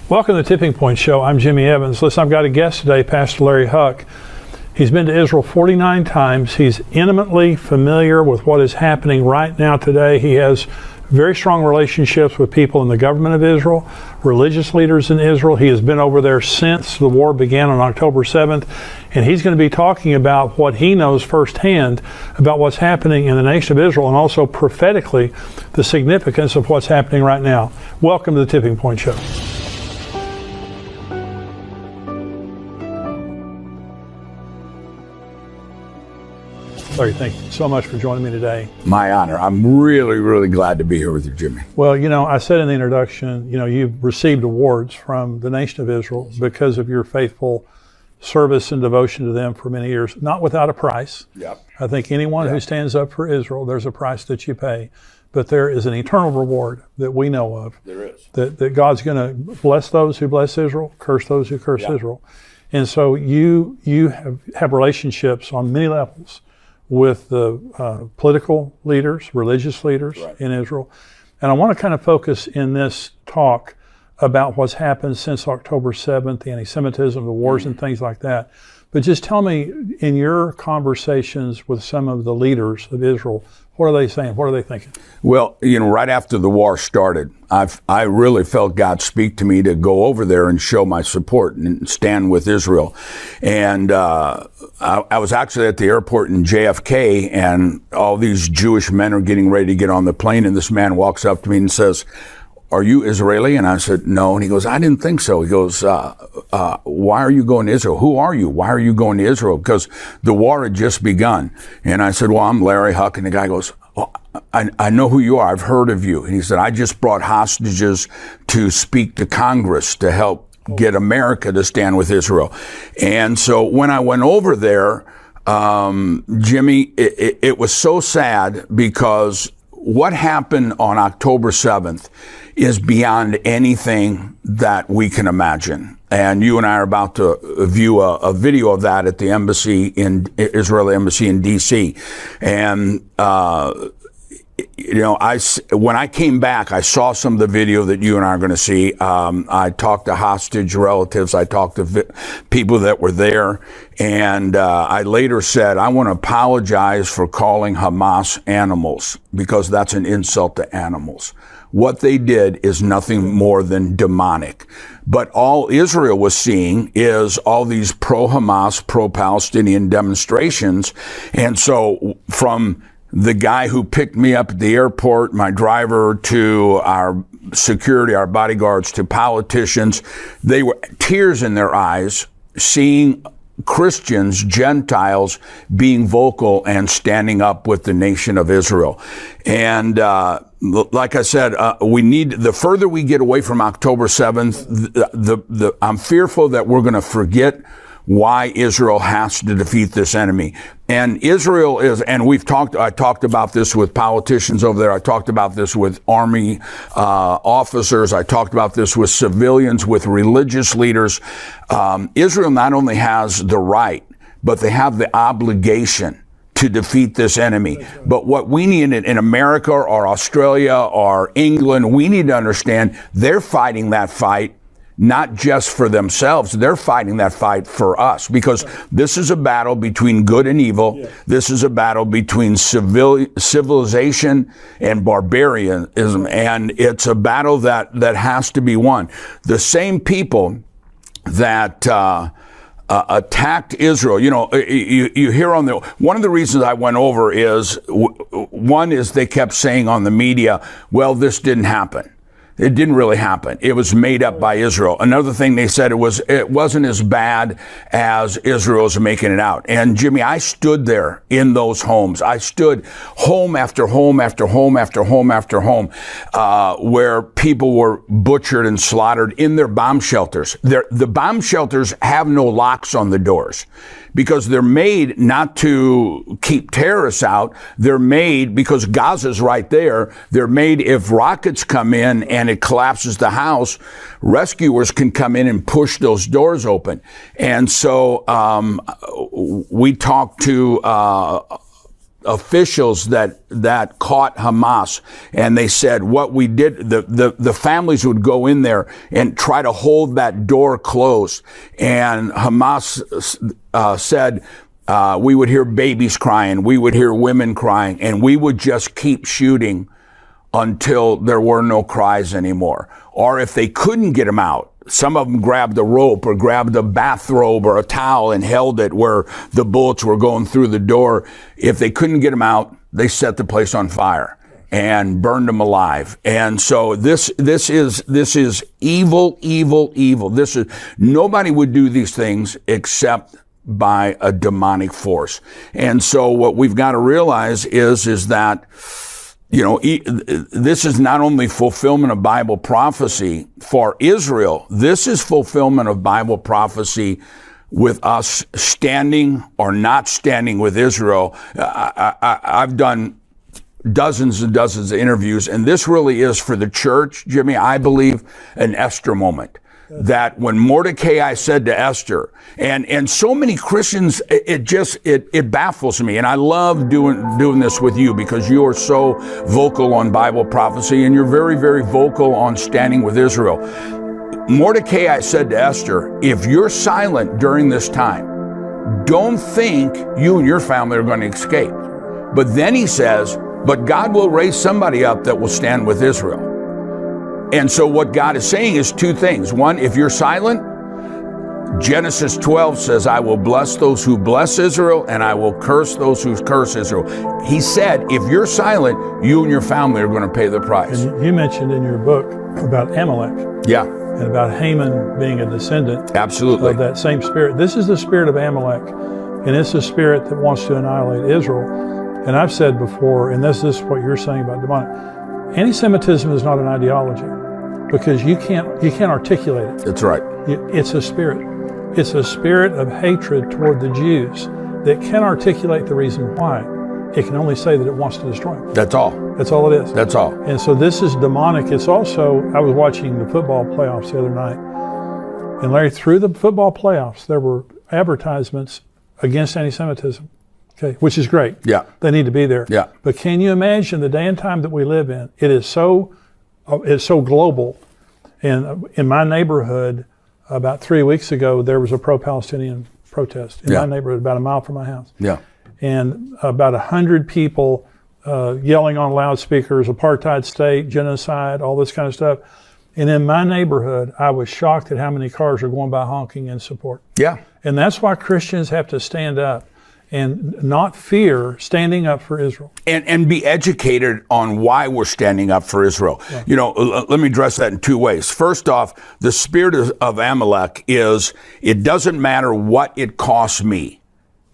Welcome to the Tipping Point Show. I'm Jimmy Evans. Listen, I've got a guest today, Pastor Larry Huck. He's been to Israel 49 times. He's intimately familiar with what is happening right now today. He has very strong relationships with people in the government of Israel, religious leaders in Israel. He has been over there since the war began on October 7th, and he's going to be talking about what he knows firsthand about what's happening in the nation of Israel, and also prophetically the significance of what's happening right now. Welcome to the Tipping Point Show. Larry, thank you so much for joining me today. My honor. I'm really, really glad to be here with you, Jimmy. Well, you know, I said in the introduction, you know, you've received awards from the nation of Israel because of your faithful service and devotion to them for many years, not without a price. Yep. I think anyone who stands up for Israel, there's a price that you pay, but there is an eternal reward that we know of. There is. That God's going to bless those who bless Israel, curse those who curse Israel. And so you have relationships on many levels with the political leaders, religious leaders in Israel. And I want to kind of focus in this talk about what's happened since October 7th, the anti-Semitism, the wars and things like that. But just tell me, in your conversations with some of the leaders of Israel, what are they saying? What are they thinking? Well, you know, right after the war started, I really felt God speak to me to go over there and show my support and stand with Israel. And I was actually at the airport in JFK, and all these Jewish men are getting ready to get on the plane, and this man walks up to me and says, "Are you Israeli?" And I said, "No." And he goes, "I didn't think so." He goes, "Why are you going to Israel? Who are you? Why are you going to Israel?" Because the war had just begun. And I said, "Well, I'm Larry Huck." And the guy goes, "Oh, I know who you are. I've heard of you." And he said, "I just brought hostages to speak to Congress to help get America to stand with Israel." And so when I went over there, Jimmy, it was so sad, because what happened on October 7th is beyond anything that we can imagine. And you and I are about to view a video of that at the embassy in Israeli embassy in D.C. And, you know, when I came back, I saw some of the video that you and I are going to see. I talked to hostage relatives. I talked to people that were there. And I later said, I want to apologize for calling Hamas animals, because that's an insult to animals. What they did is nothing more than demonic. But all Israel was seeing is all these pro-Hamas, pro-Palestinian demonstrations. And so from the guy who picked me up at the airport, my driver, to our security, our bodyguards, to politicians, they were tears in their eyes seeing Christians, Gentiles, being vocal and standing up with the nation of Israel. And like I said, we need, the further we get away from October 7th, I'm fearful that we're going to forget why Israel has to defeat this enemy. And Israel is, and I talked about this with politicians over there. I talked about this with army officers. I talked about this with civilians, with religious leaders. Israel not only has the right, but they have the obligation to defeat this enemy. But what we need in America or Australia or England, we need to understand they're fighting that fight not just for themselves, they're fighting that fight for us, because this is a battle between good and evil. Yeah. This is a battle between civilization and barbarianism, and it's a battle that has to be won. The same people that attacked Israel, you know, you hear on one of the reasons I went over is, one is they kept saying on the media, well, this didn't happen. It didn't really happen. It was made up by Israel. Another thing they said, it wasn't as bad as Israel's making it out. And Jimmy, I stood there in those homes. I stood home after home after home after home after home, where people were butchered and slaughtered in their bomb shelters. The bomb shelters have no locks on the doors, because they're made not to keep terrorists out. They're made because Gaza's right there. They're made if rockets come in and it collapses the house, rescuers can come in and push those doors open. And so we talked to officials that caught Hamas, and they said what we did, the families would go in there and try to hold that door closed. And Hamas said, we would hear babies crying, we would hear women crying, and we would just keep shooting until there were no cries anymore. Or if they couldn't get them out, some of them grabbed a rope or grabbed a bathrobe or a towel and held it where the bullets were going through the door. If they couldn't get them out, they set the place on fire and burned them alive. And so this is evil, evil, evil. Nobody would do these things except by a demonic force. And so what we've got to realize is that, you know, this is not only fulfillment of Bible prophecy for Israel, this is fulfillment of Bible prophecy with us standing or not standing with Israel. I've done dozens and dozens of interviews, and this really is for the church, Jimmy, I believe, an Esther moment. That when Mordecai said to Esther, and so many Christians, it baffles me. And I love doing this with you because you are so vocal on Bible prophecy and you're very, very vocal on standing with Israel. Mordecai said to Esther, if you're silent during this time, don't think you and your family are going to escape. But then he says, but God will raise somebody up that will stand with Israel. And so what God is saying is two things. One, if you're silent, Genesis 12 says, I will bless those who bless Israel and I will curse those who curse Israel. He said, if you're silent, you and your family are going to pay the price. And you mentioned in your book about Amalek. Yeah. And about Haman being a descendant. Absolutely. Of that same spirit. This is the spirit of Amalek. And it's the spirit that wants to annihilate Israel. And I've said before, and this is what you're saying about demonic, anti-Semitism is not an ideology because you can't articulate it. That's right. It's a spirit. It's a spirit of hatred toward the Jews that can articulate the reason why. It can only say that it wants to destroy them. That's all. That's all it is. That's all. And so this is demonic. It's also, I was watching the football playoffs the other night, and Larry, through the football playoffs, there were advertisements against anti-Semitism. Okay, which is great. Yeah. They need to be there. Yeah. But can you imagine the day and time that we live in? It's so global. And in my neighborhood, about 3 weeks ago, there was a pro-Palestinian protest in my neighborhood, about a mile from my house. Yeah. And about 100 people yelling on loudspeakers, apartheid state, genocide, all this kind of stuff. And in my neighborhood, I was shocked at how many cars are going by honking in support. Yeah. And that's why Christians have to stand up and not fear standing up for Israel. And be educated on why we're standing up for Israel. Yeah. You know, let me address that in two ways. First off, the spirit of Amalek is, it doesn't matter what it costs me,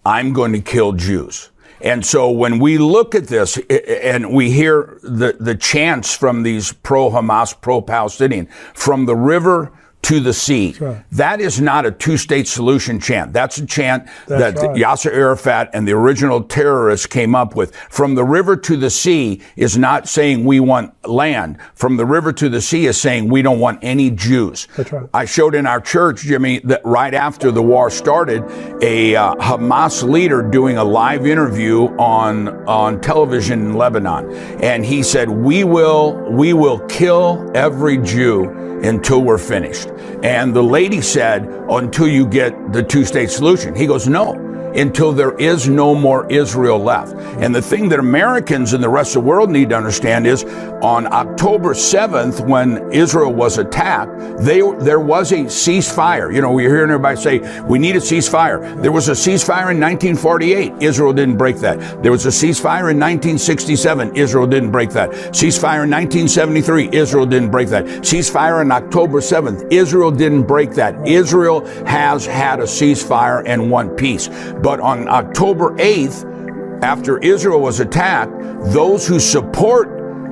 I'm going to kill Jews. And so when we look at this and we hear the chants from these pro-Hamas, pro-Palestinian, from the river to the sea. Right. That is not a two-state solution chant. That's a chant that right. Yasser Arafat and the original terrorists came up with. From the river to the sea is not saying we want land. From the river to the sea is saying we don't want any Jews. That's right. I showed in our church, Jimmy, that right after the war started, a Hamas leader doing a live interview on television in Lebanon. And he said, we will kill every Jew until we're finished. And the lady said, until you get the two-state solution. He goes, no, until there is no more Israel left. And the thing that Americans and the rest of the world need to understand is on October 7th, when Israel was attacked, there was a ceasefire. You know, we're hearing everybody say, we need a ceasefire. There was a ceasefire in 1948. Israel didn't break that. There was a ceasefire in 1967. Israel didn't break that. Ceasefire in 1973. Israel didn't break that. Ceasefire on October 7th. Israel didn't break that. Israel has had a ceasefire and one peace. But on October 8th, after Israel was attacked, those who support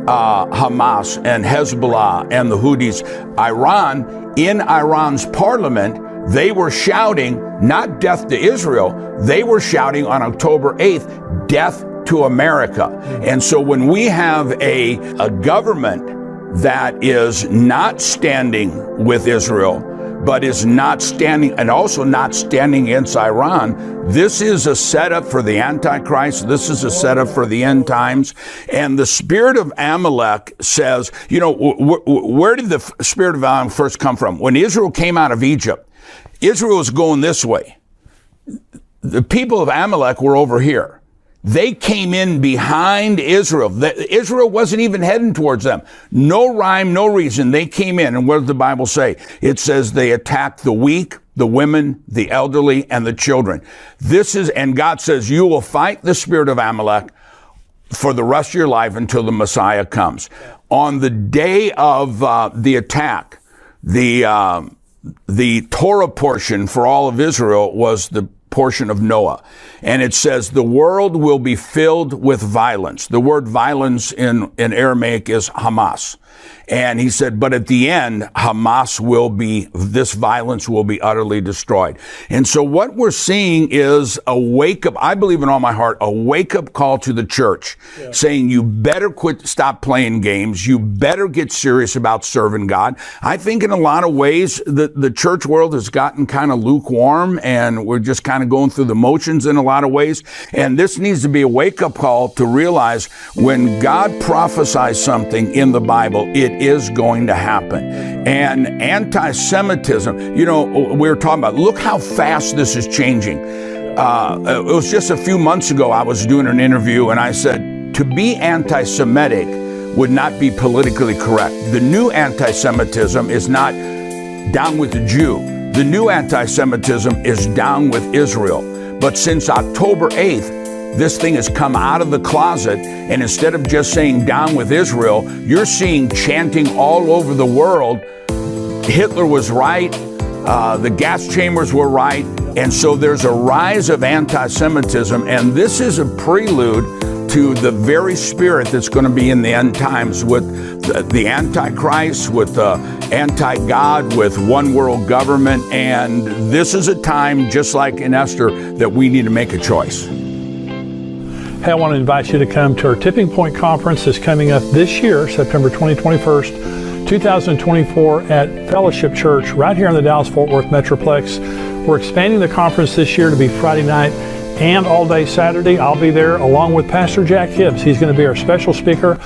Hamas and Hezbollah and the Houthis, in Iran's parliament, they were shouting, not death to Israel, they were shouting on October 8th, death to America. And so when we have a government that is not standing with Israel, but is not standing, and also not standing against Iran. This is a setup for the Antichrist. This is a setup for the end times. And the spirit of Amalek says, where did the spirit of Amalek first come from? When Israel came out of Egypt, Israel was going this way. The people of Amalek were over here. They came in behind Israel. Israel wasn't even heading towards them. No rhyme, no reason. They came in. And what does the Bible say? It says they attacked the weak, the women, the elderly, and the children. And God says, you will fight the spirit of Amalek for the rest of your life until the Messiah comes. On the day of the attack, the Torah portion for all of Israel was the portion of Noah. And it says, the world will be filled with violence. The word violence in Aramaic is Hamas. And he said, but at the end, this violence will be utterly destroyed. And so what we're seeing is a wake up, I believe in all my heart, a wake up call to the church saying, you better stop playing games. You better get serious about serving God. I think in a lot of ways, the church world has gotten kind of lukewarm, and we're just kind of going through the motions in a lot of ways. And this needs to be a wake up call to realize when God prophesies something in the Bible, it is going to happen. And anti-Semitism, we were talking about, look how fast this is changing. It was just a few months ago, I was doing an interview and I said, to be anti-Semitic would not be politically correct. The new anti-Semitism is not down with the Jew. The new anti-Semitism is down with Israel. But since October 8th, this thing has come out of the closet, and instead of just saying down with Israel, you're seeing chanting all over the world. Hitler was right. The gas chambers were right. And so there's a rise of anti-Semitism, and this is a prelude to the very spirit that's going to be in the end times with the Antichrist, with the anti-God, with one world government. And this is a time, just like in Esther, that we need to make a choice. Hey, I want to invite you to come to our Tipping Point Conference that's coming up this year, September 21st, 2024 at Fellowship Church right here in the Dallas-Fort Worth Metroplex. We're expanding the conference this year to be Friday night and all day Saturday. I'll be there along with Pastor Jack Hibbs. He's going to be our special speaker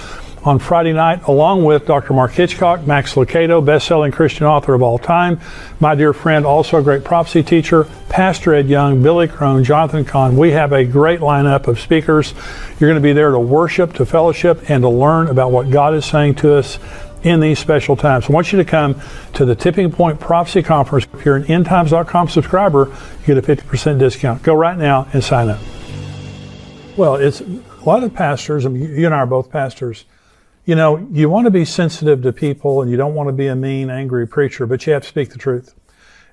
on Friday night, along with Dr. Mark Hitchcock, Max Lucado, best-selling Christian author of all time, my dear friend, also a great prophecy teacher, Pastor Ed Young, Billy Crone, Jonathan Kahn. We have a great lineup of speakers. You're going to be there to worship, to fellowship, and to learn about what God is saying to us in these special times. I want you to come to the Tipping Point Prophecy Conference. If you're an endtimes.com subscriber, you get a 50% discount. Go right now and sign up. Well, it's a lot of pastors, and you and I are both pastors. You want to be sensitive to people, and you don't want to be a mean, angry preacher, but you have to speak the truth.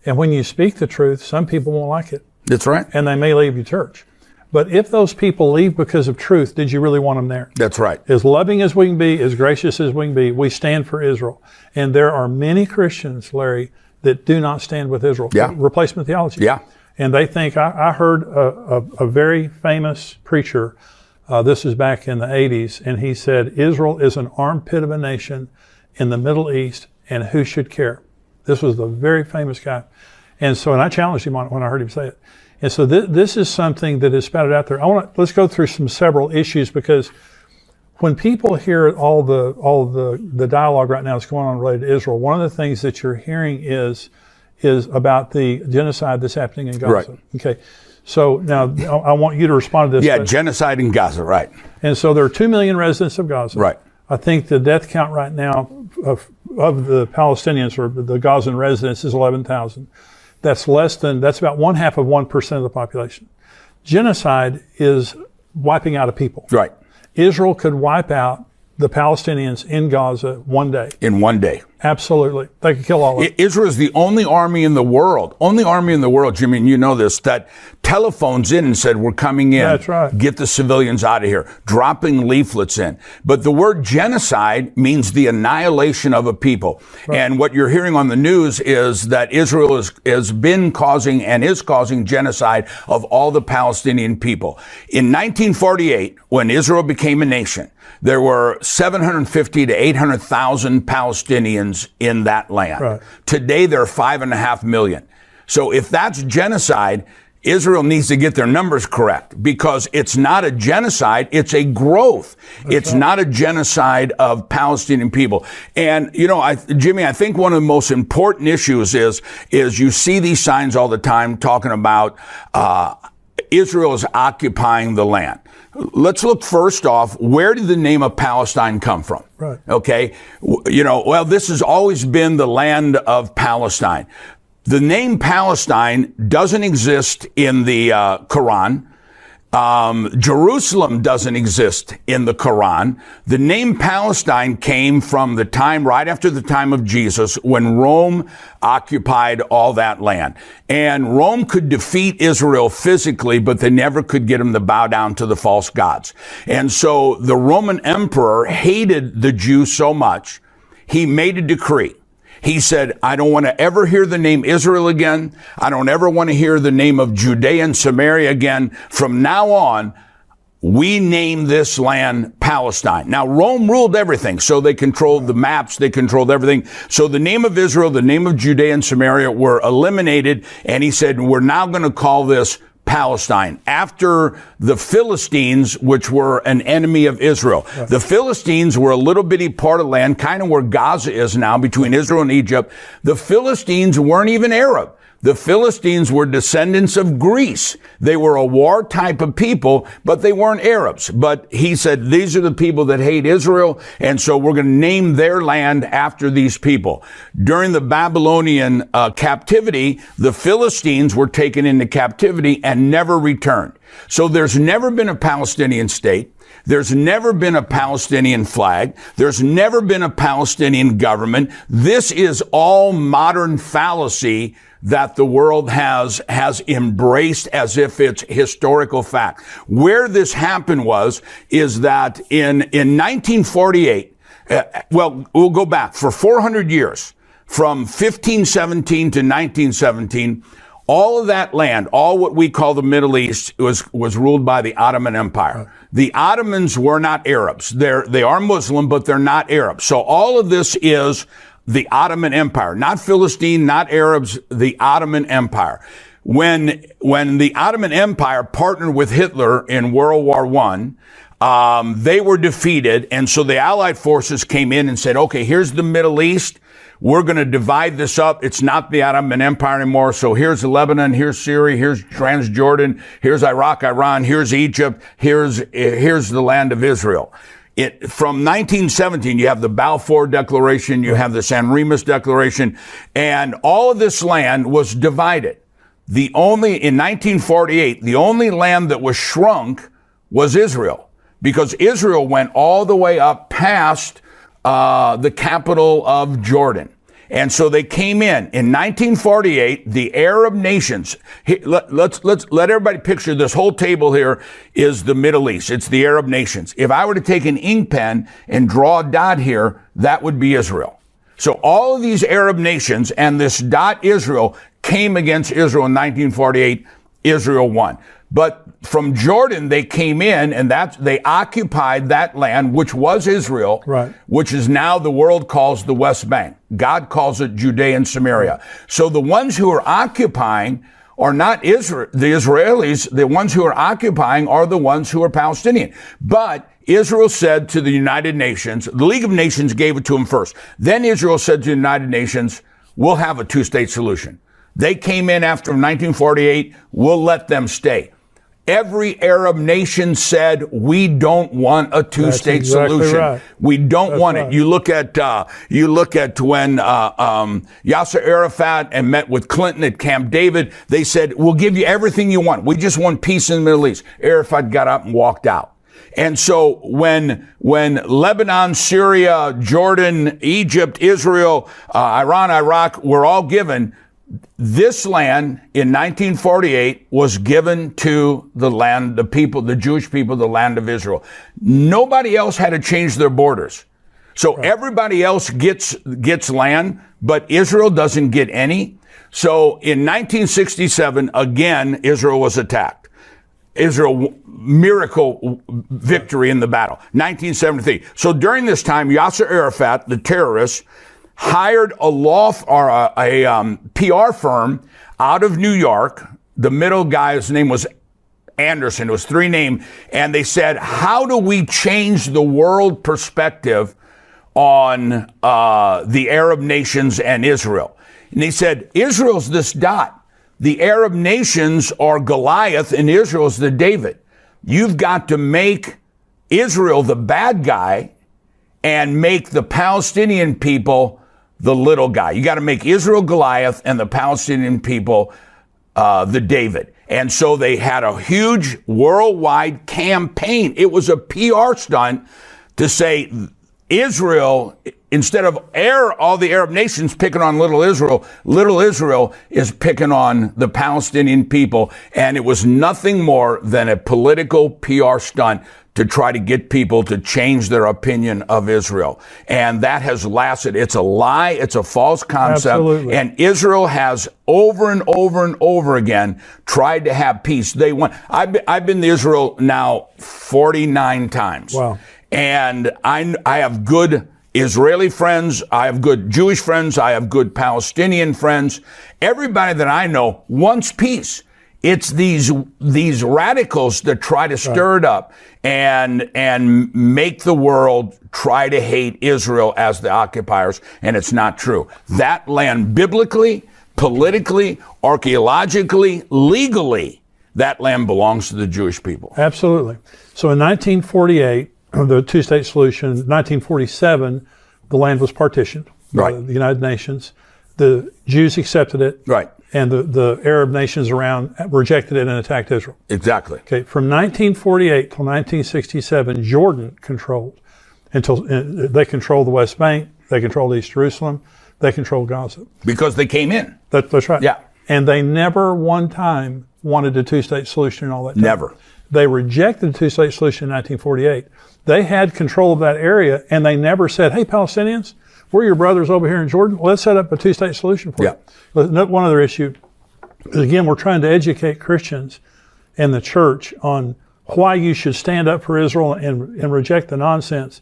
And when you speak the truth, some people won't like it. That's right. And they may leave your church. But if those people leave because of truth, did you really want them there? That's right. As loving as we can be, as gracious as we can be, we stand for Israel. And there are many Christians, Larry, that do not stand with Israel. Yeah. Replacement theology. Yeah. And they think, I heard a very famous preacher, this is back in the 80s, and he said, Israel is an armpit of a nation in the Middle East, and who should care? This was the very famous guy. And I challenged him on it when I heard him say it. And so this is something that is spouted out there. Let's go through several issues, because when people hear all the dialogue right now that's going on related to Israel, one of the things that you're hearing is about the genocide that's happening in Gaza. Right. Okay. So now I want you to respond to this. Yeah, genocide in Gaza, right. And so there are 2 million residents of Gaza. Right. I think the death count right now of the Palestinians or the Gazan residents is 11,000. That's about 0.5% of the population. Genocide is wiping out a people. Right. Israel could wipe out the Palestinians in Gaza one day. In one day. Absolutely. They could kill all of them. Israel is the only army in the world, Jimmy, and you know this, that telephones in and said, we're coming in. That's right. Get the civilians out of here, dropping leaflets in. But the word genocide means the annihilation of a people. Right. And what you're hearing on the news is that Israel has been causing and is causing genocide of all the Palestinian people. In 1948, when Israel became a nation, there were 750 to 800,000 Palestinians millions in that land. Right. Today, there are 5.5 million. So if that's genocide, Israel needs to get their numbers correct, because it's not a genocide, it's a growth. It's not a genocide of Palestinian people. And, you know, Jimmy, I think one of the most important issues is you see these signs all the time talking about Israel is occupying the land. Let's look first off, where did the name of Palestine come from? Right. Okay. You know, well, this has always been the land of Palestine. The name Palestine doesn't exist in the Quran. Jerusalem doesn't exist in the Quran. The name Palestine came from the time, right after the time of Jesus, when Rome occupied all that land. And Rome could defeat Israel physically, but they never could get them to bow down to the false gods. And so the Roman emperor hated the Jews so much, he made a decree. He said, I don't want to ever hear the name Israel again. I don't ever want to hear the name of Judea and Samaria again. From now on, we name this land Palestine. Now, Rome ruled everything, so they controlled the maps, they controlled everything. So the name of Israel, the name of Judea and Samaria were eliminated, and he said, we're now going to call this Palestine, after the Philistines, which were an enemy of Israel. Right. The Philistines were a little bitty part of land, kind of where Gaza is now, between Israel and Egypt. The Philistines weren't even Arab. The Philistines were descendants of Greece. They were a war type of people, but they weren't Arabs. But he said, these are the people that hate Israel, and so we're going to name their land after these people. During the Babylonian captivity, the Philistines were taken into captivity and never returned. So there's never been a Palestinian state. There's never been a Palestinian flag. There's never been a Palestinian government. This is all modern fallacy that the world has embraced as if it's historical fact. Where this happened is that in 1948, well, we'll go back for 400 years, from 1517 to 1917, all of that land, all what we call the Middle East, was ruled by the Ottoman Empire. The Ottomans were not Arabs. They are Muslim, but they're not Arabs. So all of this is the Ottoman Empire, not Philistine, not Arabs, the Ottoman Empire. When the Ottoman Empire partnered with Hitler in World War I, they were defeated. And so the Allied forces came in and said, okay, here's the Middle East. We're going to divide this up. It's not the Ottoman Empire anymore. So here's Lebanon, here's Syria, here's Transjordan, here's Iraq, Iran, here's Egypt, here's the land of Israel. From 1917, you have the Balfour Declaration, you have the San Remus Declaration, and all of this land was divided. In 1948, the only land that was shrunk was Israel, because Israel went all the way up past the capital of Jordan. And so they came in 1948, the Arab nations. Let's let everybody picture this whole table here is the Middle East. It's the Arab nations. If I were to take an ink pen and draw a dot here, that would be Israel. So all of these Arab nations and this dot Israel came against Israel in 1948. Israel won. But from Jordan, they came in and they occupied that land, which was Israel, right, which is now the world calls the West Bank. God calls it Judea and Samaria. So the ones who are occupying are not the Israelis. The ones who are occupying are the ones who are Palestinian. But Israel said to the United Nations, the League of Nations gave it to them first. Then Israel said to the United Nations, we'll have a two-state solution. They came in after 1948. We'll let them stay. Every Arab nation said, we don't want a two-state solution. Right. We don't want it. You look at when Yasser Arafat and met with Clinton at Camp David. They said, we'll give you everything you want. We just want peace in the Middle East. Arafat got up and walked out. And so when Lebanon, Syria, Jordan, Egypt, Israel, Iran, Iraq were all given, this land in 1948 was given to the land, the people, the Jewish people, the land of Israel. Nobody else had to change their borders. So everybody else gets land, but Israel doesn't get any. So in 1967, again, Israel was attacked. Israel, miracle victory in the battle. 1973. So during this time, Yasser Arafat, the terrorist, hired a PR firm out of New York. The middle guy's name was Anderson. It was 3 names. And they said, how do we change the world perspective on the Arab nations and Israel? And he said, Israel's this dot. The Arab nations are Goliath and Israel's the David. You've got to make Israel the bad guy and make the Palestinian people the little guy. You got to make Israel Goliath and the Palestinian people the David. And so they had a huge worldwide campaign. It was a PR stunt to say Israel, instead of all the Arab nations picking on little Israel is picking on the Palestinian people. And it was nothing more than a political PR stunt to try to get people to change their opinion of Israel. And that has lasted. It's a lie. It's a false concept. Absolutely. And Israel has over and over and over again tried to have peace. They want. I've been to Israel now 49 times. Wow. And I have good Israeli friends. I have good Jewish friends. I have good Palestinian friends. Everybody that I know wants peace. It's these radicals that try to stir it up and make the world try to hate Israel as the occupiers, and it's not true. That land, biblically, politically, archaeologically, legally, that land belongs to the Jewish people. Absolutely. So in 1948, the two-state solution, 1947, the land was partitioned by the United Nations. The Jews accepted it. Right. And the Arab nations around rejected it and attacked Israel. Exactly. Okay. From 1948 till 1967, Jordan controlled they controlled the West Bank, they controlled East Jerusalem, they controlled Gaza. Because they came in. That's right. Yeah. And they never one time wanted a two-state solution and all that time. Never. They rejected the two-state solution in 1948. They had control of that area, and they never said, hey, Palestinians, we're your brothers over here in Jordan. Let's set up a two-state solution for you. One other issue is, again, we're trying to educate Christians and the church on why you should stand up for Israel and reject the nonsense.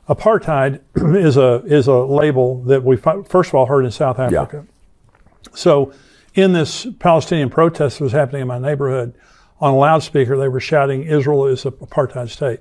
Apartheid is a label that we first of all heard in South Africa. Yeah. So in this Palestinian protest that was happening in my neighborhood, on a loudspeaker, they were shouting, Israel is an apartheid state.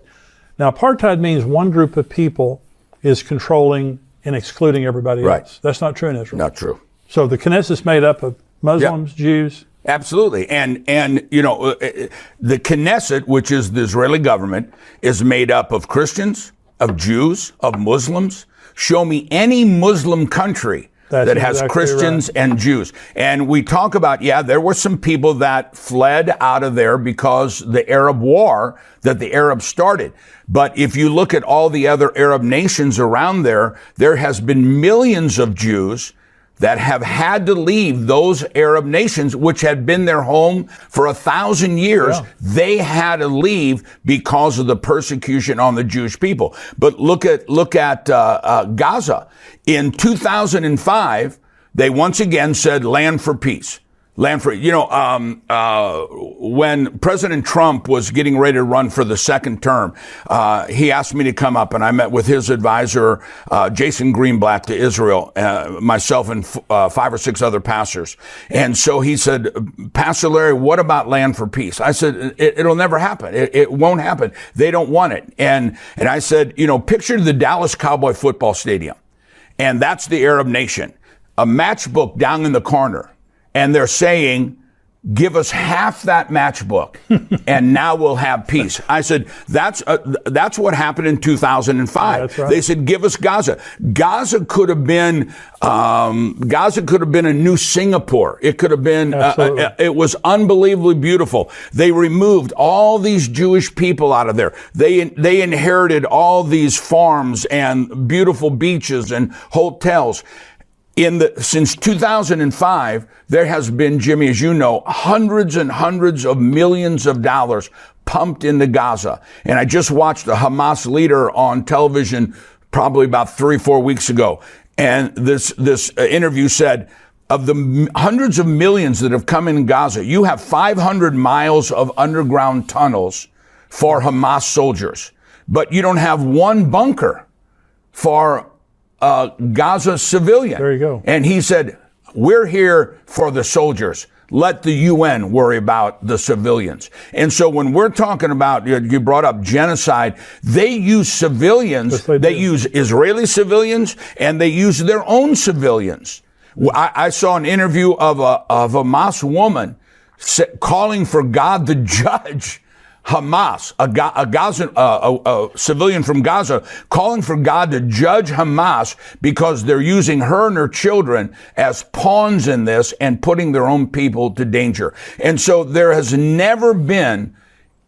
Now, apartheid means one group of people is controlling and excluding everybody else. That's not true in Israel. Not true. So the Knesset is made up of Muslims, Jews. Absolutely. And you know, the Knesset, which is the Israeli government, is made up of Christians, of Jews, of Muslims. Show me any Muslim country that has exactly Christians and Jews. And we talk about, there were some people that fled out of there because the Arab war that the Arabs started. But if you look at all the other Arab nations around there, there has been millions of Jews that have had to leave those Arab nations, which had been their home for 1,000 years. Yeah. They had to leave because of the persecution on the Jewish people. But look at Gaza. In 2005, they once again said land for peace. Land for, when President Trump was getting ready to run for the second term, he asked me to come up, and I met with his advisor, Jason Greenblatt, to Israel, myself and 5 or 6 other pastors. And so he said, Pastor Larry, what about land for peace? I said, it'll never happen. It won't happen. They don't want it. And I said, picture the Dallas Cowboy football stadium, and that's the Arab nation, a matchbook down in the corner. And they're saying, give us half that matchbook, and now we'll have peace. I said, that's what happened in 2005. Yeah, that's right. They said, give us Gaza. Gaza could have been a new Singapore. It could have been. It was unbelievably beautiful. They removed all these Jewish people out of there. They inherited all these farms and beautiful beaches and hotels. Since 2005, there has been, Jimmy, as you know, hundreds and hundreds of millions of dollars pumped into Gaza. And I just watched a Hamas leader on television probably about 3 or 4 weeks ago. And this interview said, of the hundreds of millions that have come in Gaza, you have 500 miles of underground tunnels for Hamas soldiers, but you don't have one bunker for Gaza civilian. There you go. And he said, we're here for the soldiers. Let the UN worry about the civilians. And so when we're talking about, you brought up genocide, they use civilians, yes, they use Israeli civilians, and they use their own civilians. I saw an interview of a Hamas woman calling for God to judge Hamas, a civilian from Gaza, calling for God to judge Hamas because they're using her and her children as pawns in this and putting their own people to danger. And so there has never been,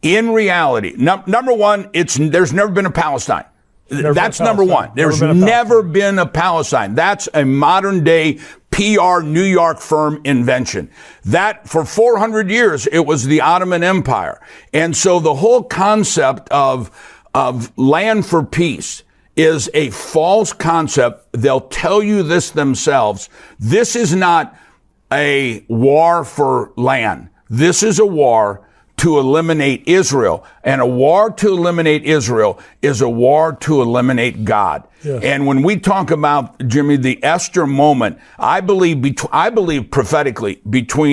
in reality, number one, there's never been a Palestine. That's number one. There's never been a Palestine. That's a modern day PR New York firm invention. That for 400 years, it was the Ottoman Empire. And so the whole concept of land for peace is a false concept. They'll tell you this themselves. This is not a war for land. This is a war to eliminate Israel. And a war to eliminate Israel is a war to eliminate God. Yes. And when we talk about, Jimmy, the Esther moment, I believe prophetically between